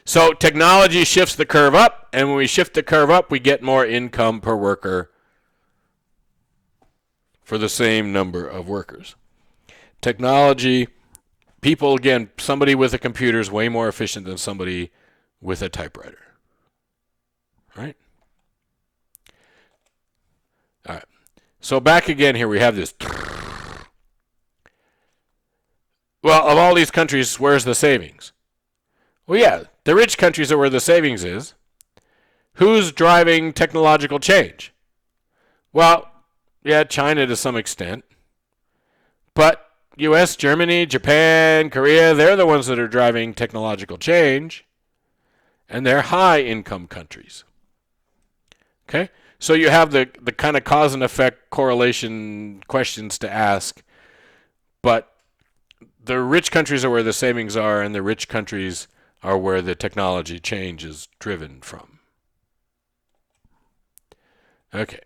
So technology shifts the curve up, and when we shift the curve up, we get more income per worker for the same number of workers. Technology, people, again, somebody with a computer is way more efficient than somebody with a typewriter. Right? All right. So back again here, we have this. Well, of all these countries, where's the savings? Well, yeah, the rich countries are where the savings is. Who's driving technological change? Well, yeah, China to some extent. But US, Germany, Japan, Korea, they're the ones that are driving technological change. And they're high-income countries. Okay? So you have the kind of cause and effect correlation questions to ask. But the rich countries are where the savings are, and the rich countries are where the technology change is driven from. Okay.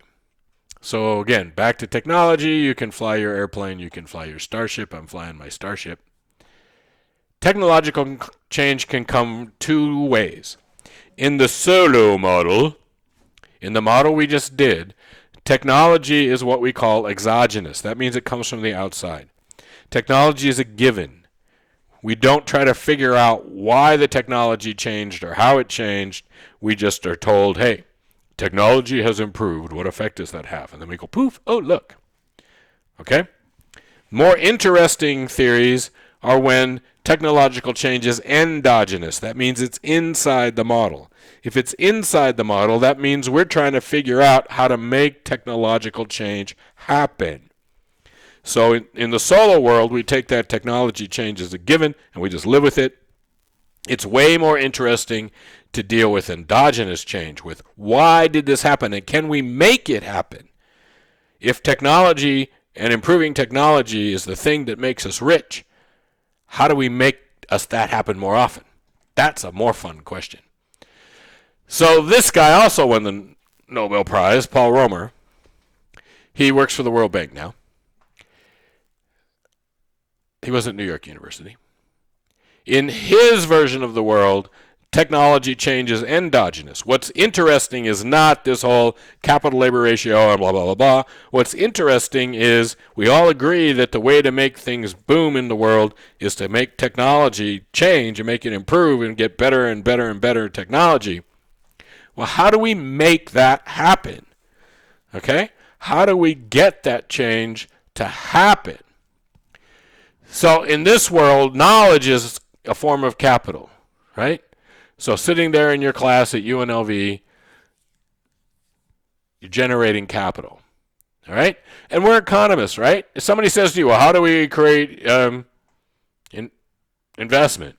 So again, back to technology. You can fly your airplane. You can fly your starship. I'm flying my starship. Technological change can come two ways. In the solo model, in the model we just did, technology is what we call exogenous. That means it comes from the outside. Technology is a given. We don't try to figure out why the technology changed or how it changed. We just are told, hey, technology has improved. What effect does that have? And then we go, poof, oh, look. Okay? More interesting theories are when technological change is endogenous. That means it's inside the model. If it's inside the model, that means we're trying to figure out how to make technological change happen. So in the solo world, we take that technology change as a given, and we just live with it. It's way more interesting to deal with endogenous change, with why did this happen, and can we make it happen? If technology and improving technology is the thing that makes us rich, how do we make us that happen more often? That's a more fun question. So this guy also won the Nobel Prize, Paul Romer. He works for the World Bank now. He was at New York University. In his version of the world, technology change is endogenous. What's interesting is not this whole capital labor ratio and blah, blah, blah, blah. What's interesting is we all agree that the way to make things boom in the world is to make technology change and make it improve and get better and better and better technology. Well, how do we make that happen? Okay? How do we get that change to happen? So in this world, knowledge is a form of capital, right? So sitting there in your class at UNLV, you're generating capital, all right? And we're economists, right? If somebody says to you, well, how do we create investment?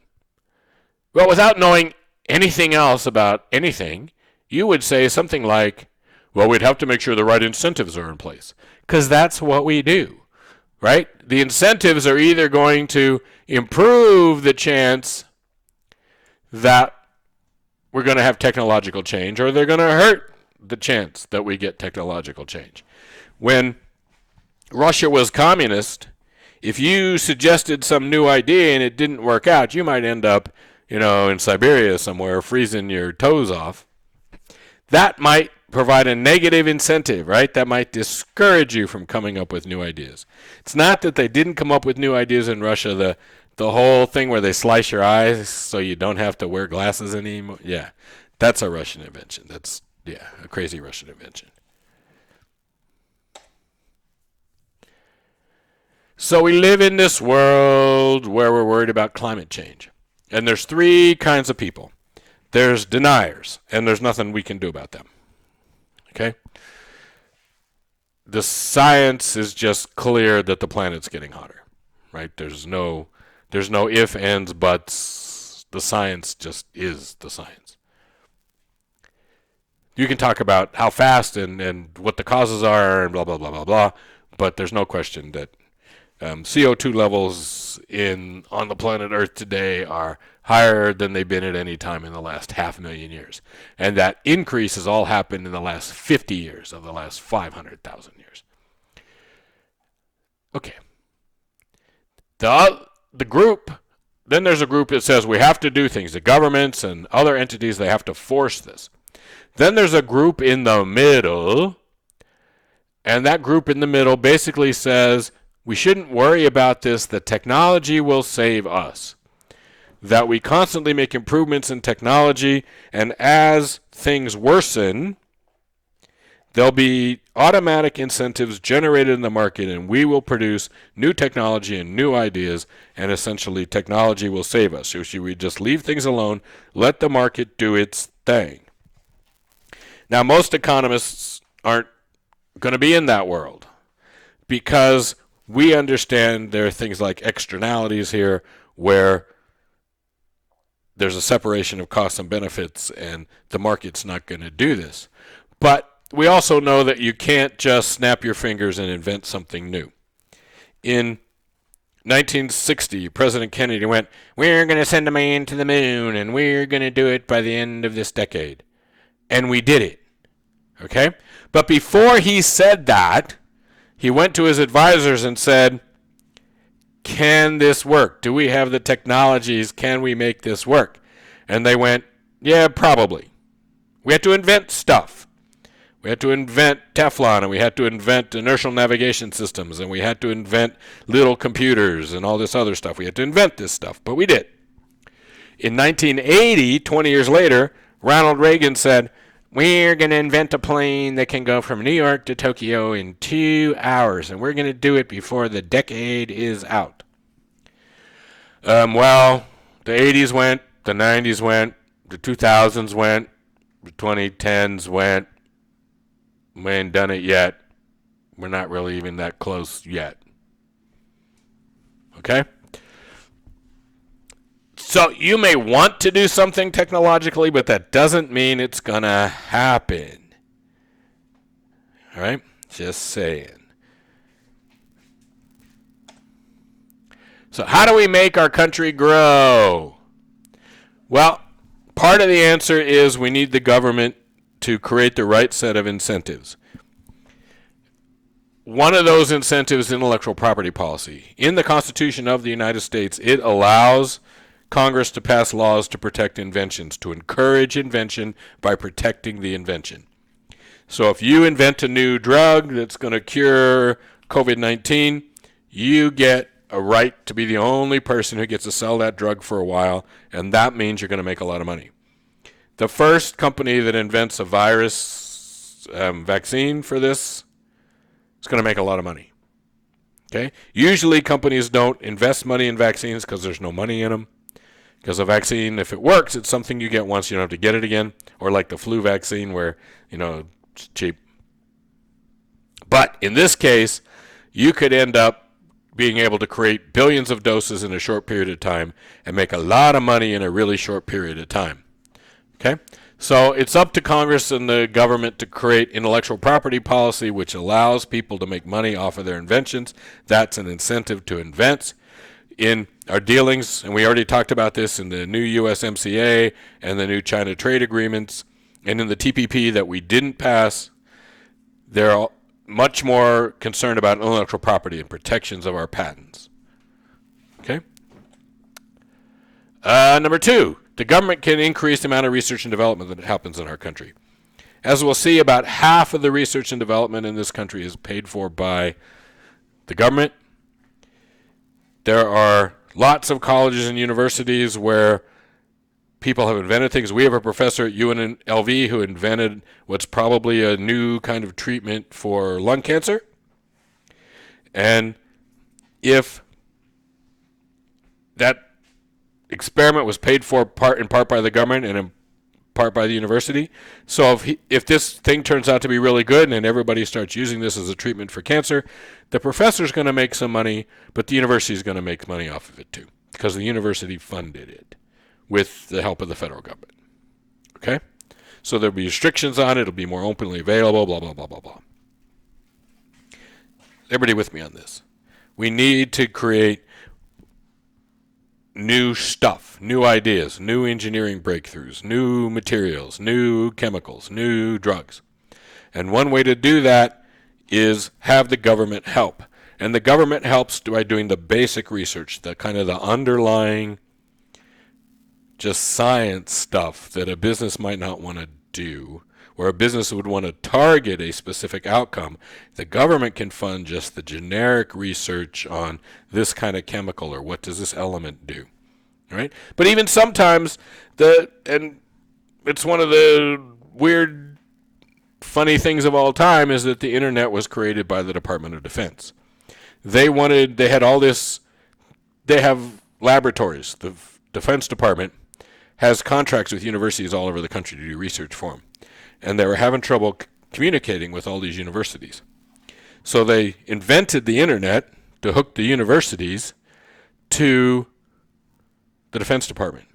Well, without knowing anything else about anything, you would say something like, well, we'd have to make sure the right incentives are in place, because that's what we do. Right? The incentives are either going to improve the chance that we're going to have technological change, or they're going to hurt the chance that we get technological change. When Russia was communist, if you suggested some new idea and it didn't work out, you might end up, in Siberia somewhere freezing your toes off. That might provide a negative incentive, right? That might discourage you from coming up with new ideas. It's not that they didn't come up with new ideas in Russia. The whole thing where they slice your eyes so you don't have to wear glasses anymore. Yeah, that's a Russian invention. That's, a crazy Russian invention. So we live in this world where we're worried about climate change. And there's three kinds of people. There's deniers, and there's nothing we can do about them. Okay? The science is just clear that the planet's getting hotter, right? There's no if, ands, buts. The science just is the science. You can talk about how fast and what the causes are and blah, blah, blah, blah, blah, but there's no question that CO2 levels on the planet Earth today are higher than they've been at any time in the last 500,000 years. And that increase has all happened in the last 50 years of the last 500,000 years. Okay. The group then there's a group that says we have to do things. The governments and other entities, they have to force this. Then there's a group in the middle, and that group in the middle basically says we shouldn't worry about this. The technology will save us. That we constantly make improvements in technology, and as things worsen, there'll be automatic incentives generated in the market, and we will produce new technology and new ideas, and essentially technology will save us. So should we just leave things alone, let the market do its thing? Now, most economists aren't going to be in that world because we understand there are things like externalities here where there's a separation of costs and benefits, and the market's not going to do this. But we also know that you can't just snap your fingers and invent something new. In 1960, President Kennedy went, we're going to send a man to the moon, and we're going to do it by the end of this decade. And we did it. Okay? But before he said that, he went to his advisors and said, can this work? Do we have the technologies? Can we make this work? And they went, yeah, probably. We had to invent stuff. We had to invent Teflon, and we had to invent inertial navigation systems, and we had to invent little computers and all this other stuff. We had to invent this stuff, but we did. In 1980, 20 years later, Ronald Reagan said, we're going to invent a plane that can go from New York to Tokyo in 2 hours, and we're going to do it before the decade is out. Well, the 80s went, the 90s went, the 2000s went, the 2010s went. We ain't done it yet. We're not really even that close yet. Okay? So you may want to do something technologically, but that doesn't mean it's going to happen. All right? Just saying. So how do we make our country grow? Well, part of the answer is we need the government to create the right set of incentives. One of those incentives is intellectual property policy. In the Constitution of the United States, it allows Congress to pass laws to protect inventions, to encourage invention by protecting the invention. So if you invent a new drug that's going to cure COVID-19, you get a right to be the only person who gets to sell that drug for a while, and that means you're going to make a lot of money. The first company that invents a virus vaccine for this is going to make a lot of money. Okay? Usually companies don't invest money in vaccines because there's no money in them. Because a vaccine, if it works, it's something you get once, you don't have to get it again. Or like the flu vaccine where, it's cheap. But in this case, you could end up being able to create billions of doses in a short period of time and make a lot of money in a really short period of time. Okay? So it's up to Congress and the government to create intellectual property policy which allows people to make money off of their inventions. That's an incentive to invent. In our dealings, and we already talked about this in the new USMCA and the new China trade agreements, and in the TPP that we didn't pass, they're much more concerned about intellectual property and protections of our patents. Okay? Number two, the government can increase the amount of research and development that happens in our country. As we'll see, about half of the research and development in this country is paid for by the government. There are lots of colleges and universities where people have invented things. We have a professor at UNLV who invented what's probably a new kind of treatment for lung cancer. And if that experiment was paid for in part by the government and in part by the university, so if this thing turns out to be really good and everybody starts using this as a treatment for cancer, the professor's going to make some money, but the university is going to make money off of it too, because the university funded it with the help of the federal government. Okay? So there'll be restrictions on it. It'll be more openly available, blah, blah, blah, blah, blah. Everybody with me on this? We need to create new stuff, new ideas, new engineering breakthroughs, new materials, new chemicals, new drugs. And one way to do that is have the government help. And the government helps by doing the basic research, the kind of the underlying just science stuff that a business might not want to do, where a business would want to target a specific outcome, the government can fund just the generic research on this kind of chemical or what does this element do, right? But even sometimes, and it's one of the weird, funny things of all time is that the internet was created by the Department of Defense. They have laboratories. The Defense Department has contracts with universities all over the country to do research for them. And they were having trouble communicating with all these universities. So they invented the internet to hook the universities to the Defense Department.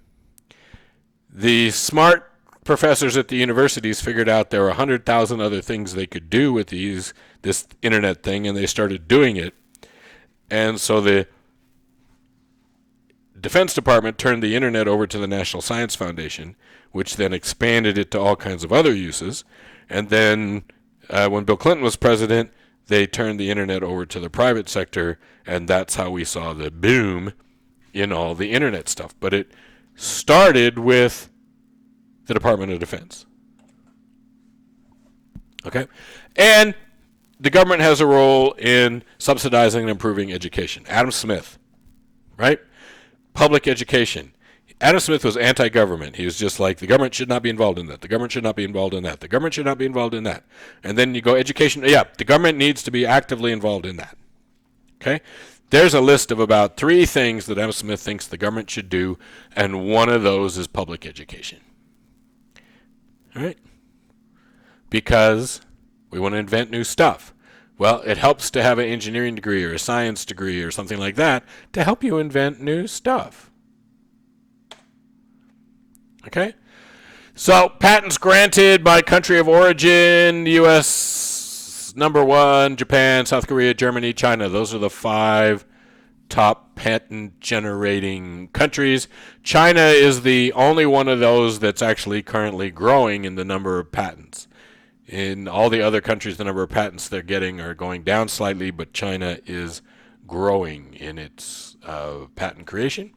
The smart professors at the universities figured out there were 100,000 other things they could do with this internet thing, and they started doing it. And so the Defense Department turned the internet over to the National Science Foundation, which then expanded it to all kinds of other uses. And then when Bill Clinton was president, they turned the internet over to the private sector, and that's how we saw the boom in all the internet stuff. But it started with the Department of Defense. Okay? And the government has a role in subsidizing and improving education. Adam Smith, right? Public education. Adam Smith was anti-government. He was just like, the government should not be involved in that. The government should not be involved in that. The government should not be involved in that. And then you go education. Yeah, the government needs to be actively involved in that. Okay? There's a list of about 3 things that Adam Smith thinks the government should do, and one of those is public education. All right? Because we want to invent new stuff. Well, it helps to have an engineering degree or a science degree or something like that to help you invent new stuff. Okay? So, patents granted by country of origin, U.S. number 1, Japan, South Korea, Germany, China. Those are the 5 top patent generating countries. China is the only one of those that's actually currently growing in the number of patents. In all the other countries, the number of patents they're getting are going down slightly, but China is growing in its patent creation.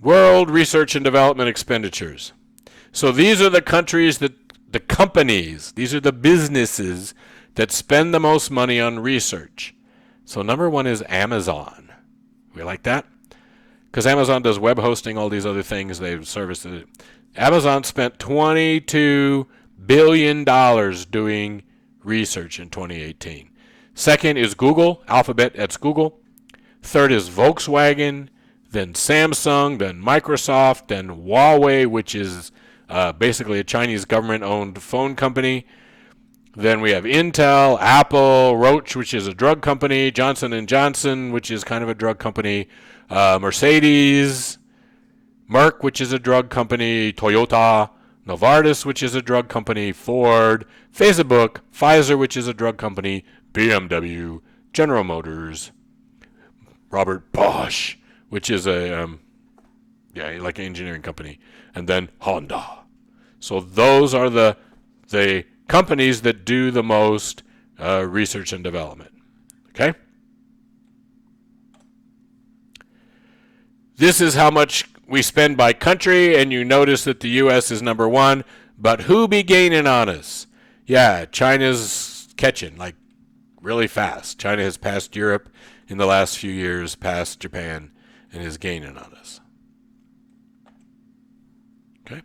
World research and development expenditures. So these are the countries that, the companies, these are the businesses that spend the most money on research. So number 1 is Amazon. We like that? Because Amazon does web hosting, all these other things, they've serviced it. Amazon spent $22 billion doing research in 2018. Second is Google, Alphabet, that's Google. Third is Volkswagen, then Samsung, then Microsoft, then Huawei, which is basically a Chinese government-owned phone company. Then we have Intel, Apple, Roche, which is a drug company, Johnson & Johnson, which is kind of a drug company, Mercedes, Merck, which is a drug company, Toyota, Novartis, which is a drug company, Ford, Facebook, Pfizer, which is a drug company, BMW, General Motors, Robert Bosch, which is like an engineering company, and then Honda. So those are the companies that do the most research and development. Okay? This is how much we spend by country, and you notice that the U.S. is number 1, but who be gaining on us? Yeah, China's catching, like, really fast. China has passed Europe in the last few years, passed Japan, and is gaining on us. Okay?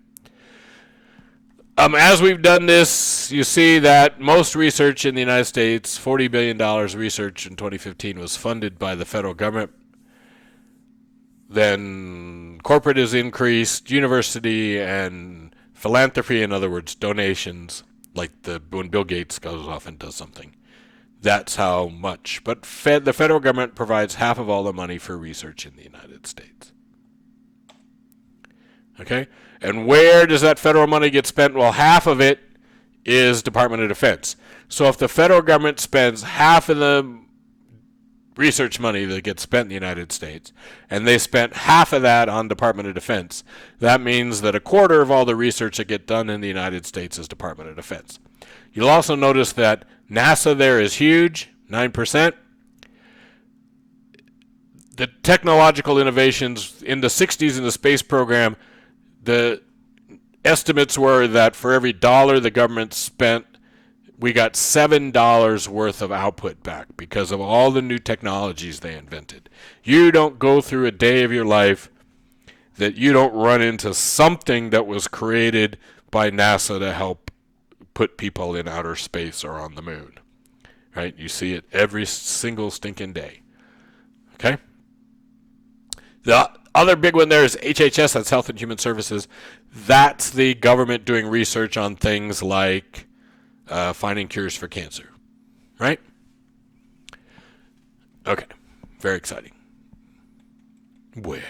As we've done this, you see that most research in the United States, $40 billion research in 2015, was funded by the federal government. Then corporate is increased, university and philanthropy, in other words, donations, like when Bill Gates goes off and does something. That's how much. But the federal government provides half of all the money for research in the United States. Okay? And where does that federal money get spent? Well, half of it is Department of Defense. So if the federal government spends half of the research money that gets spent in the United States, and they spent half of that on Department of Defense, that means that a quarter of all the research that gets done in the United States is Department of Defense. You'll also notice that NASA there is huge, 9%. the technological innovations in the 60s in the space program, the estimates were that for every dollar the government spent, we got $7 worth of output back because of all the new technologies they invented. You don't go through a day of your life that you don't run into something that was created by NASA to help put people in outer space or on the moon. Right? You see it every single stinking day. Okay? The other big one there is HHS, that's Health and Human Services. That's the government doing research on things like finding cures for cancer. Right? Okay. Very exciting. Where?